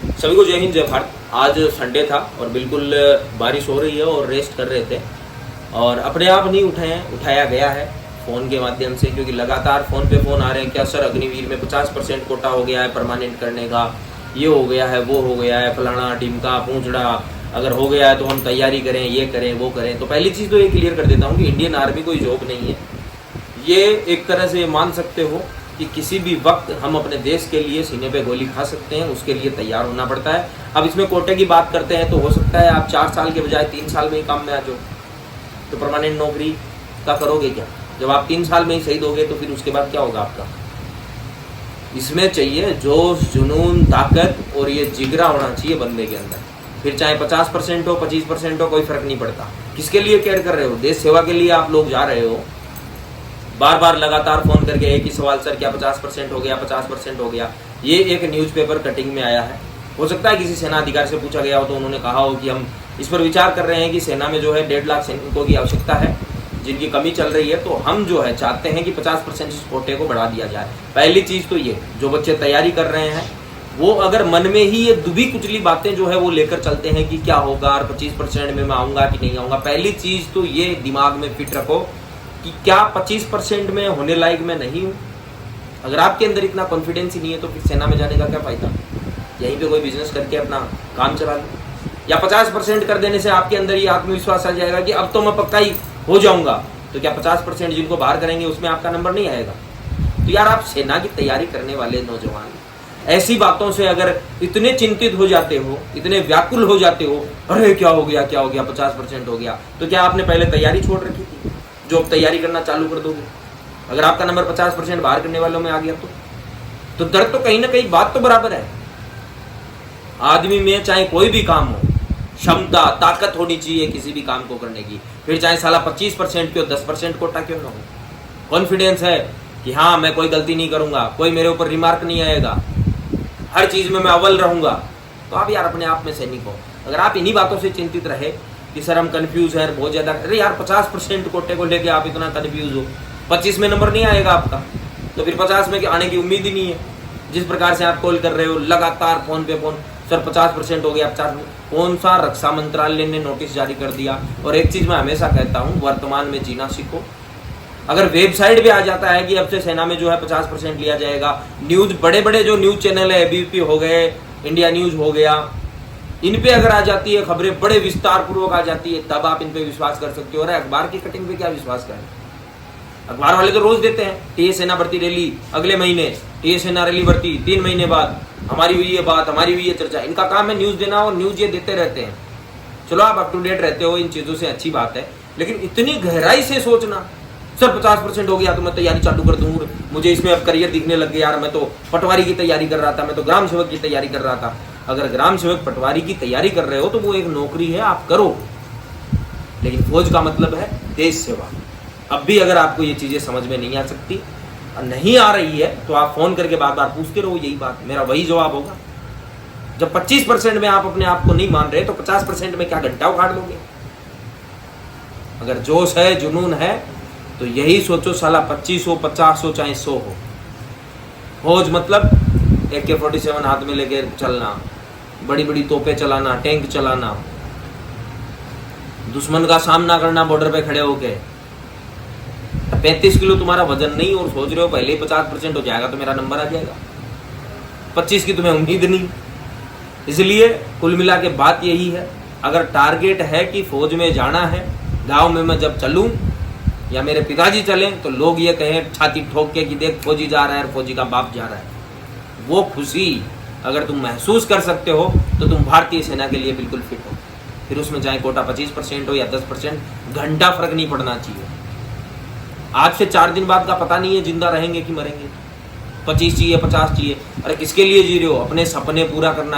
सभी को जय हिंद जय भारत। आज संडे था और बिल्कुल बारिश हो रही है और रेस्ट कर रहे थे और अपने आप नहीं उठाया गया है फ़ोन के माध्यम से, क्योंकि लगातार फ़ोन पे फ़ोन आ रहे हैं। क्या सर अग्निवीर में 50% कोटा हो गया है परमानेंट करने का, ये हो गया है, वो हो गया है, फलाना टिमका पूंछड़ा, अगर हो गया है तो हम तैयारी करें, ये करें वो करें। तो पहली चीज़ तो ये क्लियर कर देता हूँ कि इंडियन आर्मी कोई जॉब नहीं है। ये एक तरह से मान सकते हो कि किसी भी वक्त हम अपने देश के लिए सीने पे गोली खा सकते हैं, उसके लिए तैयार होना पड़ता है। अब इसमें कोटे की बात करते हैं तो हो सकता है आप 4 साल के बजाय 3 साल में ही काम में आ जाओ, तो परमानेंट नौकरी का करोगे क्या? जब आप 3 साल में ही शहीद होगे तो फिर उसके बाद क्या होगा आपका? इसमें चाहिए जोश, जुनून, ताकत और ये जिगरा होना चाहिए बंदे के अंदर। फिर चाहे 50% हो, 25% हो, कोई फर्क नहीं पड़ता। किसके लिए केयर कर रहे हो? देश सेवा के लिए आप लोग जा रहे हो। बार बार लगातार फोन करके एक ही सवाल, सर क्या 50% हो गया, 50% हो गया। ये एक न्यूज़पेपर कटिंग में आया है। हो सकता है किसी सेना अधिकारी से पूछा गया हो तो उन्होंने कहा हो कि हम इस पर विचार कर रहे हैं कि सेना में जो है 1.5 लाख सैनिकों की आवश्यकता है जिनकी कमी चल रही है, तो हम जो है चाहते हैं कि 50% इस कोटे को बढ़ा दिया जाए। पहली चीज़ तो ये, जो बच्चे तैयारी कर रहे हैं वो अगर मन में ही ये दुबी कुचली बातें जो है वो लेकर चलते हैं कि क्या होगा और 25% में मैं आऊँगा कि नहीं आऊँगा, पहली चीज़ तो ये दिमाग में फिट रखो कि क्या 25% में होने लायक मैं नहीं हूँ। अगर आपके अंदर इतना कॉन्फिडेंस ही नहीं है तो फिर सेना में जाने का क्या फ़ायदा? यहीं पे कोई बिजनेस करके अपना काम चला लो। या 50% कर देने से आपके अंदर ये आत्मविश्वास आ जाएगा कि अब तो मैं पक्का ही हो जाऊंगा, तो क्या 50% जिनको बाहर करेंगे उसमें आपका नंबर नहीं आएगा? तो यार, आप सेना की तैयारी करने वाले नौजवान ऐसी बातों से अगर इतने चिंतित हो जाते हो, इतने व्याकुल हो जाते हो, अरे क्या हो गया 50% हो गया, तो क्या आपने पहले तैयारी छोड़ रखी थी जो अब तैयारी करना चालू कर दोगे? अगर आपका नंबर 50% बाहर करने वालों में आ गया तो दर्द तो कहीं ना कहीं बात तो बराबर है। आदमी में चाहे कोई भी काम हो, क्षमता, ताकत होनी चाहिए किसी भी काम को करने की। फिर चाहे साला 25% क्यों, 10% कोटा क्यों ना हो। कॉन्फिडेंस है कि हाँ मैं कोई गलती नहीं करूंगा, कोई मेरे ऊपर रिमार्क नहीं आएगा, हर चीज में मैं अव्वल रहूंगा, तो आप यार अपने आप में सैनिक हो। अगर आप इन्हीं बातों से चिंतित रहे कि सर हम कंफ्यूज हैं बहुत ज्यादा, अरे यार 50% कोटे को लेके आप इतना कंफ्यूज हो, 25 में नंबर नहीं आएगा आपका तो फिर 50 में आने की उम्मीद ही नहीं है। जिस प्रकार से आप कॉल कर रहे हो लगातार फोन पे फोन, सर 50% हो गया, 50। कौन सा रक्षा मंत्रालय ने नोटिस जारी कर दिया? और एक चीज मैं हमेशा कहता हूँ, वर्तमान में जीना सीखो। अगर वेबसाइट पे आ जाता है कि अब से सेना में जो है 50% लिया जाएगा, न्यूज बड़े बड़े जो न्यूज चैनल है, एबीपी हो गए, इंडिया न्यूज हो गया, इन पे अगर आ जाती है खबरें, बड़े विस्तार पूर्वक आ जाती है, तब आप इन पे विश्वास कर सकते हो। और अखबार की कटिंग पे क्या विश्वास करें? अखबार वाले तो रोज देते हैं टीए सेना भर्ती रैली अगले महीने, टीए सेना रैली भर्ती 3 महीने बाद, हमारी हुई है बात, हमारी हुई है चर्चा। इनका काम है न्यूज देना और न्यूज ये देते रहते हैं। चलो आप अप टू डेट रहते हो इन चीजों से, अच्छी बात है, लेकिन इतनी गहराई से सोचना, सर 50% हो गया तो मैं तैयारी चालू कर दूँ, मुझे इसमें अब करियर दिखने लग गया, यार मैं तो पटवारी की तैयारी कर रहा था, मैं तो ग्राम सेवक की तैयारी कर रहा था। अगर ग्राम सेवक पटवारी की तैयारी कर रहे हो तो वो एक नौकरी है, आप करो, लेकिन फौज का मतलब है देश सेवा। अब भी अगर आपको ये चीजें समझ में नहीं आ सकती, नहीं आ रही है, तो आप फोन करके बार बार पूछते रहो, यही बात मेरा वही जवाब होगा। जब 25% में आप अपने आप को नहीं मान रहे तो 50% में क्या घंटा उखाड़ लोगे? अगर जोश है, जुनून है, तो यही सोचो साला 25 हो, 50 हो, चाहे 100 हो। फौज मतलब AK-47 हाथ में लेके चलना, बड़ी बड़ी तोपें चलाना, टैंक चलाना, दुश्मन का सामना करना बॉर्डर पे खड़े होके। 35 किलो तुम्हारा वजन नहीं और सोच रहे हो पहले ही 50% हो जाएगा तो मेरा नंबर आ जाएगा, 25 की तुम्हें उम्मीद नहीं। इसलिए कुल मिला के बात यही है, अगर टारगेट है कि फौज में जाना है, गांव में मैं जब चलूं या मेरे पिताजी चलें तो लोग ये कहें छाती ठोक के कि देख फौजी जा रहा है और फौजी का बाप जा रहा है, वो खुशी अगर तुम महसूस कर सकते हो तो तुम भारतीय सेना के लिए बिल्कुल फिट हो। फिर उसमें चाहे कोटा 25% हो या 10%, घंटा फर्क नहीं पड़ना चाहिए। आज से 4 दिन बाद का पता नहीं है जिंदा रहेंगे कि मरेंगे। 25 चाहिए, 50 चाहिए, अरे किसके लिए जी रहे हो? अपने सपने पूरा करना